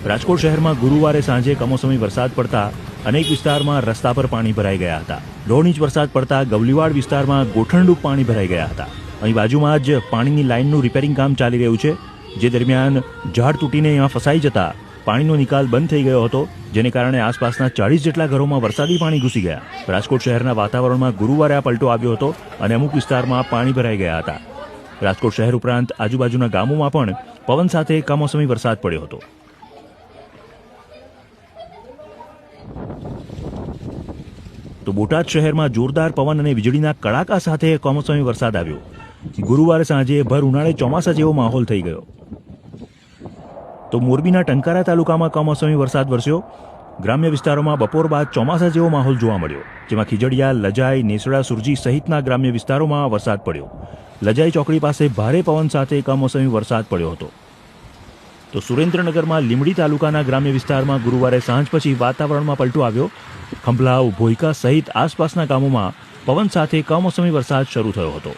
રાજકોટ શહેરમાં ગુરુવારે સાંજે કમોસમી વરસાદ પડતા અનેક વિસ્તારમાં રસ્તા પર પાણી ભરાઈ ગયા હતા. 1.5 ઇંચ વરસાદ પડતા ગવલીવાડ વિસ્તારમાં ગોઠણડૂબ પાણી ભરાઈ ગયા હતા. અહીં બાજુમાં જ પાણીની લાઇનનું રિપેરિંગ કામ ચાલી રહ્યું છે, જે દરમિયાન ઝાડ તૂટીને એમાં ફસાઈ જતા પાણીનો નિકાલ બંધ થઈ ગયો હતો, જેને કારણે આસપાસના 40 જેટલા ઘરોમાં વરસાદી પાણી ઘૂસી ગયા. રાજકોટ શહેરના વાતાવરણમાં ગુરુવારે આ પલટો આવ્યો હતો અને અમુક વિસ્તારમાં પાણી ભરાઈ ગયા હતા. રાજકોટ શહેર ઉપરાંત આજુબાજુના ગામોમાં પણ પવન સાથે કમોસમી વરસાદ પડ્યો હતો. તો બોટાદ શહેરમાં જોરદાર પવન અને વીજળીના કડાકા સાથે કમોસમી વરસાદ આવ્યો. ગુરુવારે સાંજે ભર ઉનાળે ચોમાસા જેવો માહોલ થઈ ગયો. તો મોરબીના ટંકારા તાલુકામાં કમોસમી વરસાદ વરસ્યો. ગ્રામ્ય વિસ્તારોમાં બપોર બાદ ચોમાસા જેવો માહોલ જોવા મળ્યો, જેમાં ખીજડીયા, લજાઈ, નેસડા, સુરજી સહિતના ગ્રામ્ય વિસ્તારોમાં વરસાદ પડ્યો. લજાઈ ચોકડી પાસે ભારે પવન સાથે કમોસમી વરસાદ પડ્યો હતો. તો સુરેન્દ્રનગરમાં લીંબડી તાલુકાના ગ્રામ્ય વિસ્તારમાં ગુરુવારે સાંજ પછી વાતાવરણમાં પલટો આવ્યો. ખંભલાવ, ભોયકા સહિત આસપાસના ગામોમાં પવન સાથે કમોસમી વરસાદ શરૂ થયો હતો.